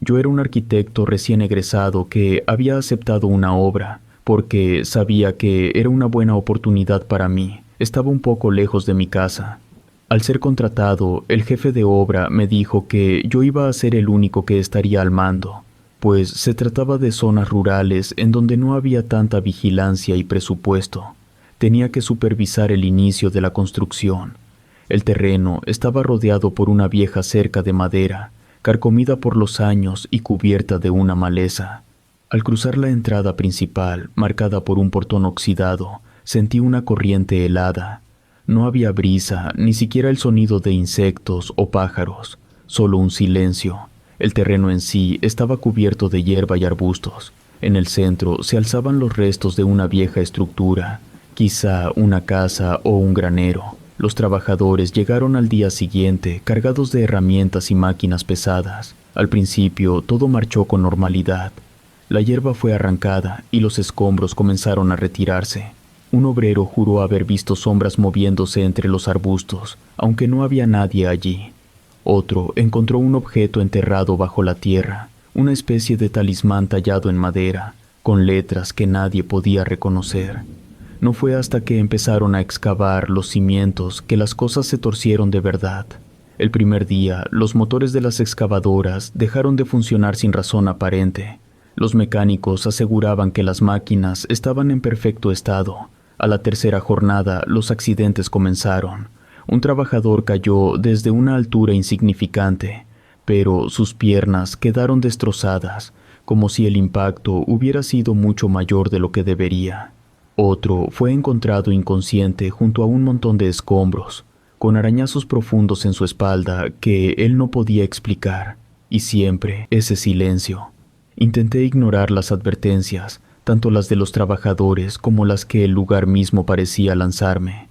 Yo era un arquitecto recién egresado que había aceptado una obra porque sabía que era una buena oportunidad para mí. Estaba un poco lejos de mi casa. Al ser contratado, el jefe de obra me dijo que yo iba a ser el único que estaría al mando, pues se trataba de zonas rurales en donde no había tanta vigilancia y presupuesto. Tenía que supervisar el inicio de la construcción. El terreno estaba rodeado por una vieja cerca de madera, carcomida por los años y cubierta de una maleza. Al cruzar la entrada principal, marcada por un portón oxidado, sentí una corriente helada. No había brisa, ni siquiera el sonido de insectos o pájaros, solo un silencio. El terreno en sí estaba cubierto de hierba y arbustos. En el centro se alzaban los restos de una vieja estructura, quizá una casa o un granero. Los trabajadores llegaron al día siguiente cargados de herramientas y máquinas pesadas. Al principio todo marchó con normalidad. La hierba fue arrancada y los escombros comenzaron a retirarse. Un obrero juró haber visto sombras moviéndose entre los arbustos, aunque no había nadie allí. Otro encontró un objeto enterrado bajo la tierra, una especie de talismán tallado en madera, con letras que nadie podía reconocer. No fue hasta que empezaron a excavar los cimientos que las cosas se torcieron de verdad. El primer día, los motores de las excavadoras dejaron de funcionar sin razón aparente. Los mecánicos aseguraban que las máquinas estaban en perfecto estado. A la tercera jornada, los accidentes comenzaron. Un trabajador cayó desde una altura insignificante, pero sus piernas quedaron destrozadas, como si el impacto hubiera sido mucho mayor de lo que debería. Otro fue encontrado inconsciente junto a un montón de escombros, con arañazos profundos en su espalda que él no podía explicar, y siempre ese silencio. Intenté ignorar las advertencias, tanto las de los trabajadores como las que el lugar mismo parecía lanzarme.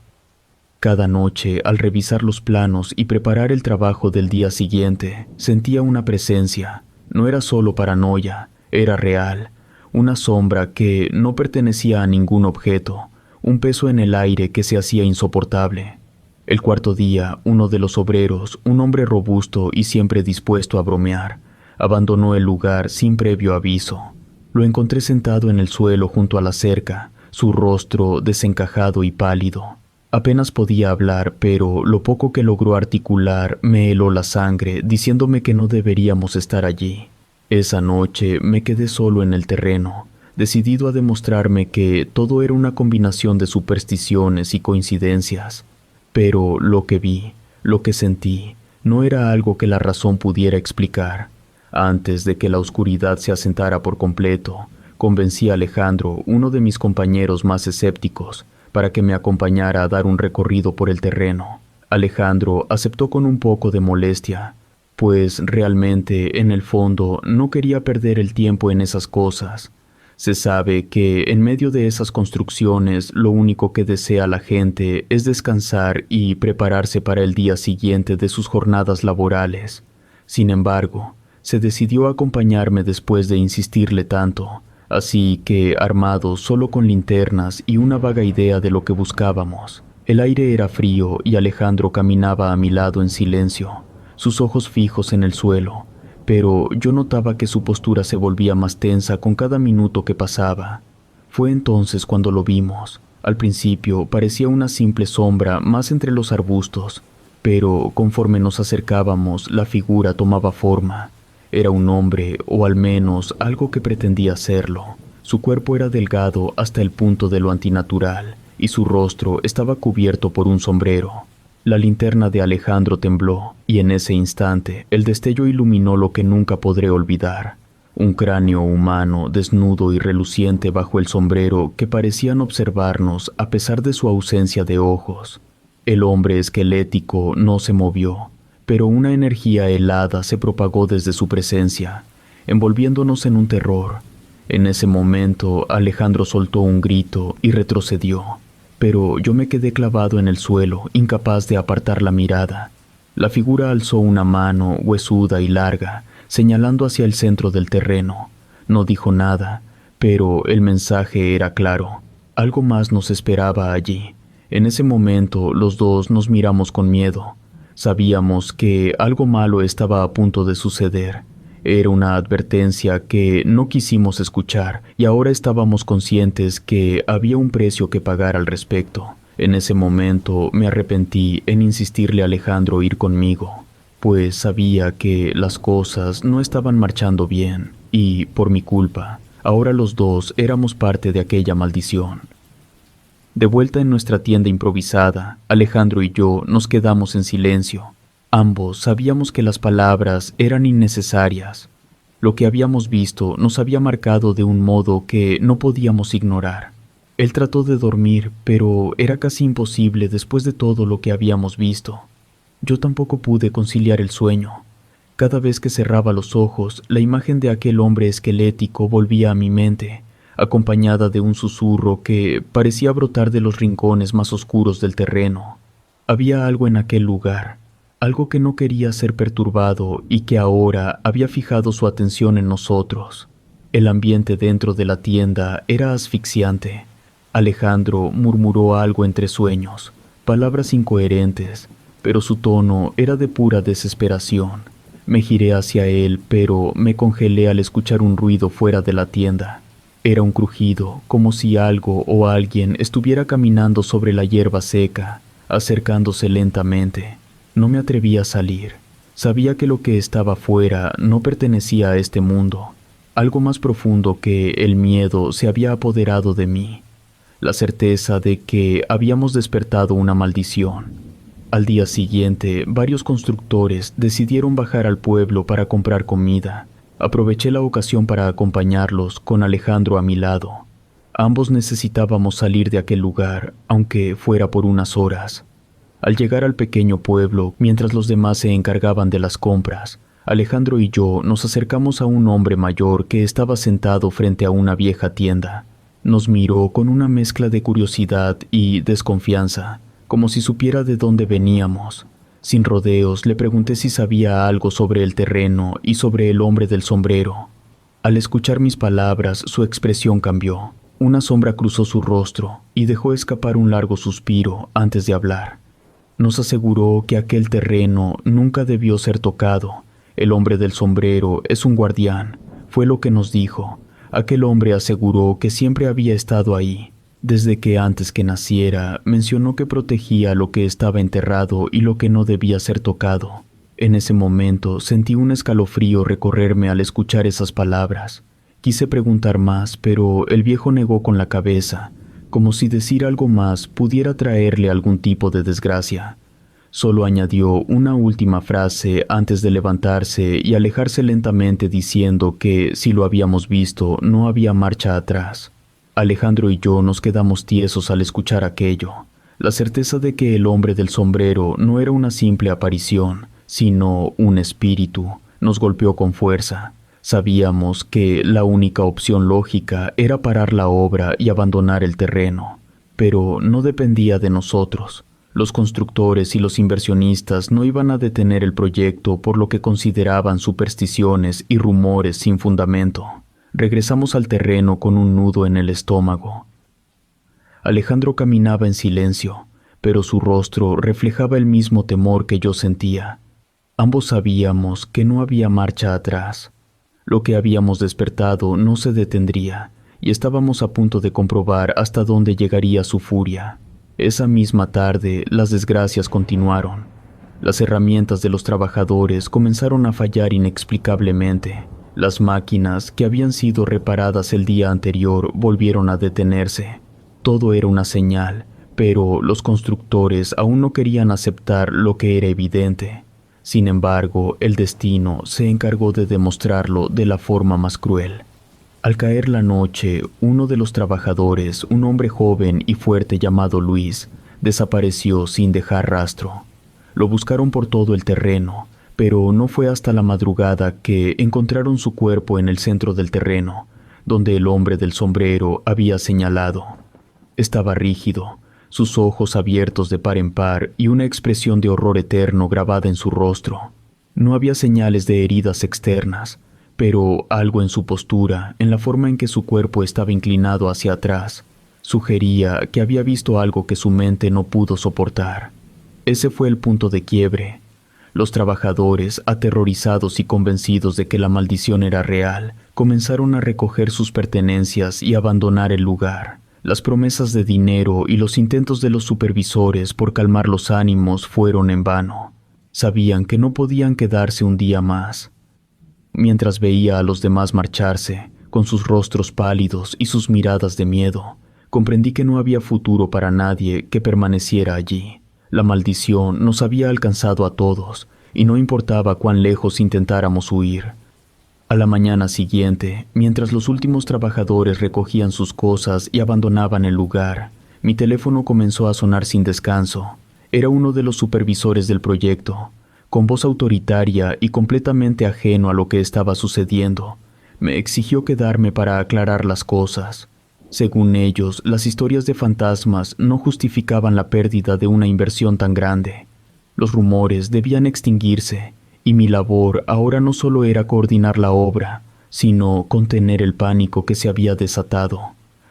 Cada noche, al revisar los planos y preparar el trabajo del día siguiente, sentía una presencia. No era solo paranoia, era real. Una sombra que no pertenecía a ningún objeto, un peso en el aire que se hacía insoportable. El cuarto día, uno de los obreros, un hombre robusto y siempre dispuesto a bromear, abandonó el lugar sin previo aviso. Lo encontré sentado en el suelo junto a la cerca, su rostro desencajado y pálido. Apenas podía hablar, pero lo poco que logró articular me heló la sangre, diciéndome que no deberíamos estar allí. Esa noche me quedé solo en el terreno, decidido a demostrarme que todo era una combinación de supersticiones y coincidencias. Pero lo que vi, lo que sentí, no era algo que la razón pudiera explicar. Antes de que la oscuridad se asentara por completo, convencí a Alejandro, uno de mis compañeros más escépticos, para que me acompañara a dar un recorrido por el terreno. Alejandro aceptó con un poco de molestia, pues realmente, en el fondo, no quería perder el tiempo en esas cosas. Se sabe que en medio de esas construcciones lo único que desea la gente es descansar y prepararse para el día siguiente de sus jornadas laborales. Sin embargo, se decidió a acompañarme después de insistirle tanto, así que, armados solo con linternas y una vaga idea de lo que buscábamos, el aire era frío y Alejandro caminaba a mi lado en silencio, sus ojos fijos en el suelo, pero yo notaba que su postura se volvía más tensa con cada minuto que pasaba. Fue entonces cuando lo vimos. Al principio parecía una simple sombra más entre los arbustos, pero conforme nos acercábamos, la figura tomaba forma. Era un hombre, o al menos algo que pretendía serlo. Su cuerpo era delgado hasta el punto de lo antinatural, y su rostro estaba cubierto por un sombrero. La linterna de Alejandro tembló, y en ese instante el destello iluminó lo que nunca podré olvidar. Un cráneo humano, desnudo y reluciente bajo el sombrero, que parecían observarnos a pesar de su ausencia de ojos. El hombre esquelético no se movió, pero una energía helada se propagó desde su presencia, envolviéndonos en un terror. En ese momento, Alejandro soltó un grito y retrocedió, pero yo me quedé clavado en el suelo, incapaz de apartar la mirada. La figura alzó una mano huesuda y larga, señalando hacia el centro del terreno. No dijo nada, pero el mensaje era claro. Algo más nos esperaba allí. En ese momento, los dos nos miramos con miedo. Sabíamos que algo malo estaba a punto de suceder. Era una advertencia que no quisimos escuchar y ahora estábamos conscientes que había un precio que pagar al respecto. En ese momento me arrepentí en insistirle a Alejandro ir conmigo, pues sabía que las cosas no estaban marchando bien y, por mi culpa, ahora los dos éramos parte de aquella maldición. De vuelta en nuestra tienda improvisada, Alejandro y yo nos quedamos en silencio. Ambos sabíamos que las palabras eran innecesarias. Lo que habíamos visto nos había marcado de un modo que no podíamos ignorar. Él trató de dormir, pero era casi imposible después de todo lo que habíamos visto. Yo tampoco pude conciliar el sueño. Cada vez que cerraba los ojos, la imagen de aquel hombre esquelético volvía a mi mente, acompañada de un susurro que parecía brotar de los rincones más oscuros del terreno. Había algo en aquel lugar, algo que no quería ser perturbado y que ahora había fijado su atención en nosotros. El ambiente dentro de la tienda era asfixiante. Alejandro murmuró algo entre sueños, palabras incoherentes, pero su tono era de pura desesperación. Me giré hacia él, pero me congelé al escuchar un ruido fuera de la tienda. Era un crujido, como si algo o alguien estuviera caminando sobre la hierba seca, acercándose lentamente. No me atreví a salir. Sabía que lo que estaba fuera no pertenecía a este mundo. Algo más profundo que el miedo se había apoderado de mí. La certeza de que habíamos despertado una maldición. Al día siguiente, varios constructores decidieron bajar al pueblo para comprar comida. Aproveché la ocasión para acompañarlos, con Alejandro a mi lado. Ambos necesitábamos salir de aquel lugar, aunque fuera por unas horas. Al llegar al pequeño pueblo, mientras los demás se encargaban de las compras, Alejandro y yo nos acercamos a un hombre mayor que estaba sentado frente a una vieja tienda. Nos miró con una mezcla de curiosidad y desconfianza, como si supiera de dónde veníamos. Sin rodeos, le pregunté si sabía algo sobre el terreno y sobre el hombre del sombrero. Al escuchar mis palabras, su expresión cambió. Una sombra cruzó su rostro y dejó escapar un largo suspiro antes de hablar. Nos aseguró que aquel terreno nunca debió ser tocado. El hombre del sombrero es un guardián, fue lo que nos dijo. Aquel hombre aseguró que siempre había estado ahí. Desde que antes que naciera, mencionó que protegía lo que estaba enterrado y lo que no debía ser tocado. En ese momento sentí un escalofrío recorrerme al escuchar esas palabras. Quise preguntar más, pero el viejo negó con la cabeza, como si decir algo más pudiera traerle algún tipo de desgracia. Solo añadió una última frase antes de levantarse y alejarse lentamente diciendo que, si lo habíamos visto, no había marcha atrás. Alejandro y yo nos quedamos tiesos al escuchar aquello. La certeza de que el hombre del sombrero no era una simple aparición, sino un espíritu, nos golpeó con fuerza. Sabíamos que la única opción lógica era parar la obra y abandonar el terreno, pero no dependía de nosotros. Los constructores y los inversionistas no iban a detener el proyecto por lo que consideraban supersticiones y rumores sin fundamento. Regresamos al terreno con un nudo en el estómago. Alejandro caminaba en silencio, pero su rostro reflejaba el mismo temor que yo sentía. Ambos sabíamos que no había marcha atrás. Lo que habíamos despertado no se detendría, y estábamos a punto de comprobar hasta dónde llegaría su furia. Esa misma tarde, las desgracias continuaron. Las herramientas de los trabajadores comenzaron a fallar inexplicablemente. Las máquinas que habían sido reparadas el día anterior volvieron a detenerse. Todo era una señal, pero los constructores aún no querían aceptar lo que era evidente. Sin embargo, el destino se encargó de demostrarlo de la forma más cruel. Al caer la noche, uno de los trabajadores, un hombre joven y fuerte llamado Luis, desapareció sin dejar rastro. Lo buscaron por todo el terreno, pero no fue hasta la madrugada que encontraron su cuerpo en el centro del terreno, donde el hombre del sombrero había señalado. Estaba rígido, sus ojos abiertos de par en par y una expresión de horror eterno grabada en su rostro. No había señales de heridas externas, pero algo en su postura, en la forma en que su cuerpo estaba inclinado hacia atrás, sugería que había visto algo que su mente no pudo soportar. Ese fue el punto de quiebre. Los trabajadores, aterrorizados y convencidos de que la maldición era real, comenzaron a recoger sus pertenencias y abandonar el lugar. Las promesas de dinero y los intentos de los supervisores por calmar los ánimos fueron en vano. Sabían que no podían quedarse un día más. Mientras veía a los demás marcharse, con sus rostros pálidos y sus miradas de miedo, comprendí que no había futuro para nadie que permaneciera allí. La maldición nos había alcanzado a todos, y no importaba cuán lejos intentáramos huir. A la mañana siguiente, mientras los últimos trabajadores recogían sus cosas y abandonaban el lugar, mi teléfono comenzó a sonar sin descanso. Era uno de los supervisores del proyecto. Con voz autoritaria y completamente ajeno a lo que estaba sucediendo, me exigió quedarme para aclarar las cosas. Según ellos, las historias de fantasmas no justificaban la pérdida de una inversión tan grande. Los rumores debían extinguirse, y mi labor ahora no solo era coordinar la obra, sino contener el pánico que se había desatado.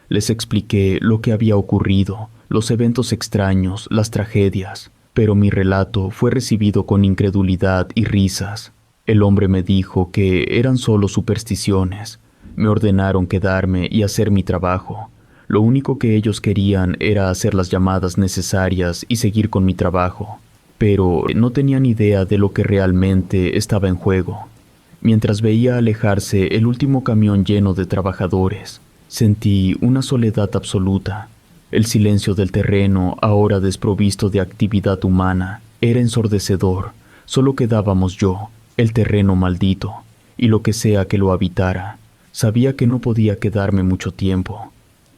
Les expliqué lo que había ocurrido, los eventos extraños, las tragedias, pero mi relato fue recibido con incredulidad y risas. El hombre me dijo que eran solo supersticiones. Me ordenaron quedarme y hacer mi trabajo. Lo único que ellos querían era hacer las llamadas necesarias y seguir con mi trabajo, pero no tenían idea de lo que realmente estaba en juego. Mientras veía alejarse el último camión lleno de trabajadores, sentí una soledad absoluta. El silencio del terreno, ahora desprovisto de actividad humana, era ensordecedor. Solo quedábamos yo, el terreno maldito, y lo que sea que lo habitara. Sabía que no podía quedarme mucho tiempo.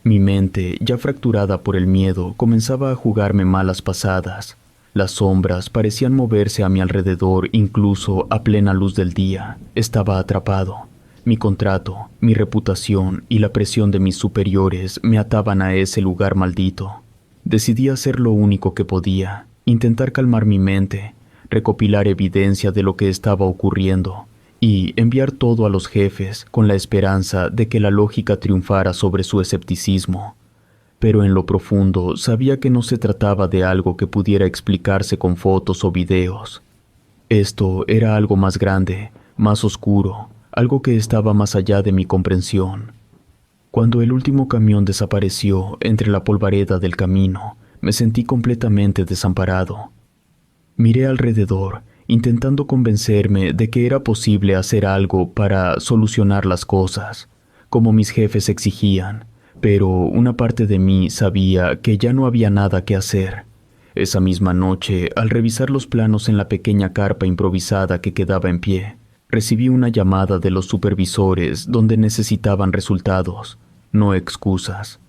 Mi mente, ya fracturada por el miedo, comenzaba a jugarme malas pasadas. Las sombras parecían moverse a mi alrededor incluso a plena luz del día. Estaba atrapado. Mi contrato, mi reputación y la presión de mis superiores me ataban a ese lugar maldito. Decidí hacer lo único que podía, intentar calmar mi mente, recopilar evidencia de lo que estaba ocurriendo y enviar todo a los jefes con la esperanza de que la lógica triunfara sobre su escepticismo. Pero en lo profundo sabía que no se trataba de algo que pudiera explicarse con fotos o videos. Esto era algo más grande, más oscuro, algo que estaba más allá de mi comprensión. Cuando el último camión desapareció entre la polvareda del camino, me sentí completamente desamparado. Miré alrededor, intentando convencerme de que era posible hacer algo para solucionar las cosas, como mis jefes exigían, pero una parte de mí sabía que ya no había nada que hacer. Esa misma noche, al revisar los planos en la pequeña carpa improvisada que quedaba en pie, recibí una llamada de los supervisores donde necesitaban resultados, no excusas.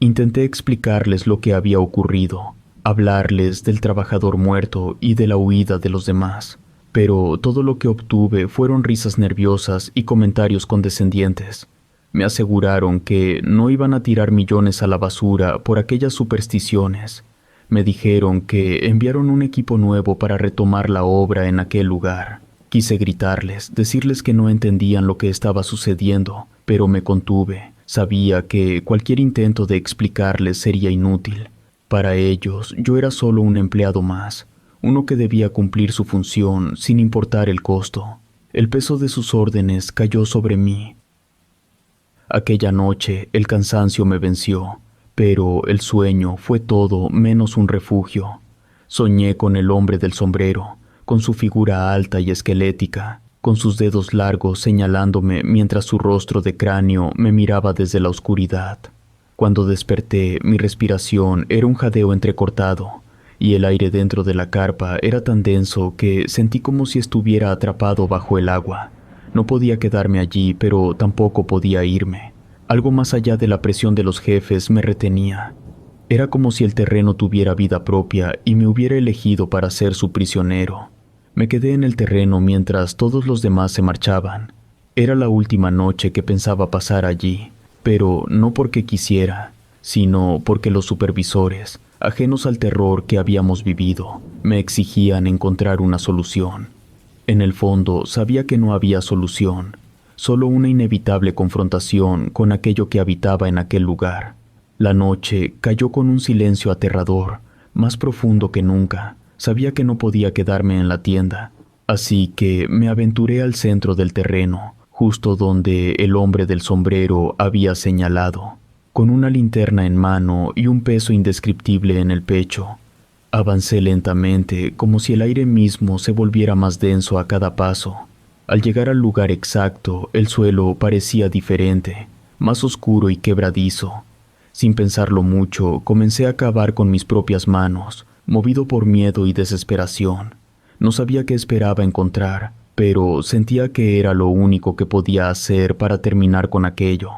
Intenté explicarles lo que había ocurrido, hablarles del trabajador muerto y de la huida de los demás, pero todo lo que obtuve fueron risas nerviosas y comentarios condescendientes. Me aseguraron que no iban a tirar millones a la basura por aquellas supersticiones. Me dijeron que enviaron un equipo nuevo para retomar la obra en aquel lugar. Quise gritarles, decirles que no entendían lo que estaba sucediendo, pero me contuve. Sabía que cualquier intento de explicarles sería inútil. Para ellos, yo era solo un empleado más, uno que debía cumplir su función sin importar el costo. El peso de sus órdenes cayó sobre mí. Aquella noche el cansancio me venció, pero el sueño fue todo menos un refugio. Soñé con el hombre del sombrero, con su figura alta y esquelética, con sus dedos largos señalándome mientras su rostro de cráneo me miraba desde la oscuridad. Cuando desperté, mi respiración era un jadeo entrecortado, y el aire dentro de la carpa era tan denso que sentí como si estuviera atrapado bajo el agua. No podía quedarme allí, pero tampoco podía irme. Algo más allá de la presión de los jefes me retenía. Era como si el terreno tuviera vida propia y me hubiera elegido para ser su prisionero. Me quedé en el terreno mientras todos los demás se marchaban. Era la última noche que pensaba pasar allí, pero no porque quisiera, sino porque los supervisores, ajenos al terror que habíamos vivido, me exigían encontrar una solución. En el fondo sabía que no había solución, solo una inevitable confrontación con aquello que habitaba en aquel lugar. La noche cayó con un silencio aterrador, más profundo que nunca. Sabía que no podía quedarme en la tienda. Así que me aventuré al centro del terreno, justo donde el hombre del sombrero había señalado, con una linterna en mano y un peso indescriptible en el pecho. Avancé lentamente, como si el aire mismo se volviera más denso a cada paso. Al llegar al lugar exacto, el suelo parecía diferente, más oscuro y quebradizo. Sin pensarlo mucho, comencé a cavar con mis propias manos, movido por miedo y desesperación. No sabía qué esperaba encontrar, pero sentía que era lo único que podía hacer para terminar con aquello.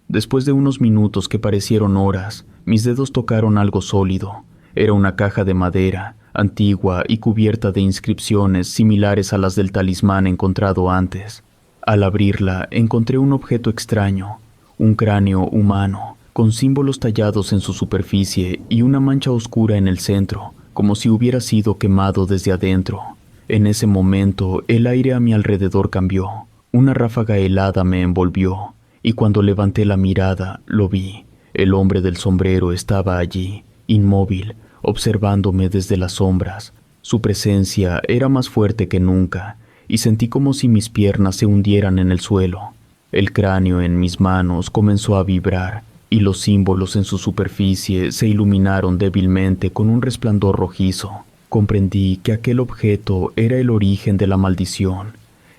Después de unos minutos que parecieron horas, mis dedos tocaron algo sólido. Era una caja de madera, antigua y cubierta de inscripciones similares a las del talismán encontrado antes. Al abrirla, encontré un objeto extraño, un cráneo humano, con símbolos tallados en su superficie y una mancha oscura en el centro, como si hubiera sido quemado desde adentro. En ese momento, el aire a mi alrededor cambió. Una ráfaga helada me envolvió, y cuando levanté la mirada, lo vi. El hombre del sombrero estaba allí, inmóvil, observándome desde las sombras. Su presencia era más fuerte que nunca, y sentí como si mis piernas se hundieran en el suelo. El cráneo en mis manos comenzó a vibrar, y los símbolos en su superficie se iluminaron débilmente con un resplandor rojizo. Comprendí que aquel objeto era el origen de la maldición,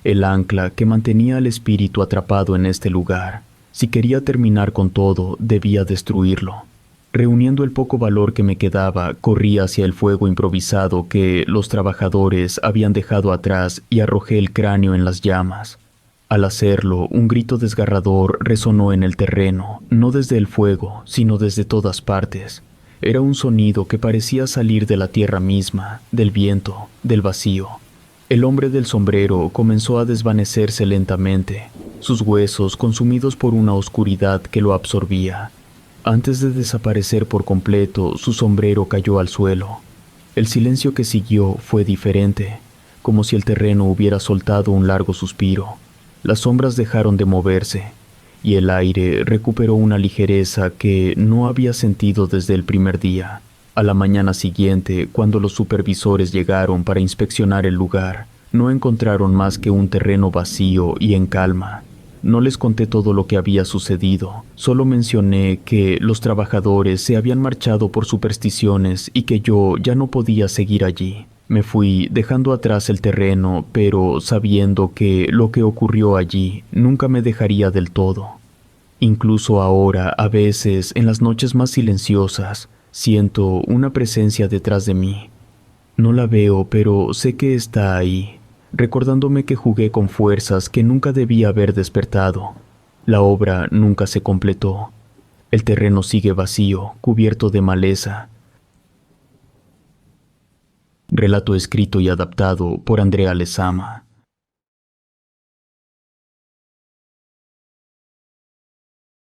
el ancla que mantenía al espíritu atrapado en este lugar. Si quería terminar con todo, debía destruirlo. Reuniendo el poco valor que me quedaba, corrí hacia el fuego improvisado que los trabajadores habían dejado atrás y arrojé el cráneo en las llamas. Al hacerlo, un grito desgarrador resonó en el terreno, no desde el fuego, sino desde todas partes. Era un sonido que parecía salir de la tierra misma, del viento, del vacío. El hombre del sombrero comenzó a desvanecerse lentamente, sus huesos consumidos por una oscuridad que lo absorbía. Antes de desaparecer por completo, su sombrero cayó al suelo. El silencio que siguió fue diferente, como si el terreno hubiera soltado un largo suspiro. Las sombras dejaron de moverse, y el aire recuperó una ligereza que no había sentido desde el primer día. A la mañana siguiente, cuando los supervisores llegaron para inspeccionar el lugar, no encontraron más que un terreno vacío y en calma. No les conté todo lo que había sucedido, solo mencioné que los trabajadores se habían marchado por supersticiones y que yo ya no podía seguir allí. Me fui dejando atrás el terreno, pero sabiendo que lo que ocurrió allí nunca me dejaría del todo. Incluso ahora, a veces, en las noches más silenciosas, siento una presencia detrás de mí. No la veo, pero sé que está ahí, recordándome que jugué con fuerzas que nunca debía haber despertado. La obra nunca se completó. El terreno sigue vacío, cubierto de maleza. Relato escrito y adaptado por Andrea Lezama.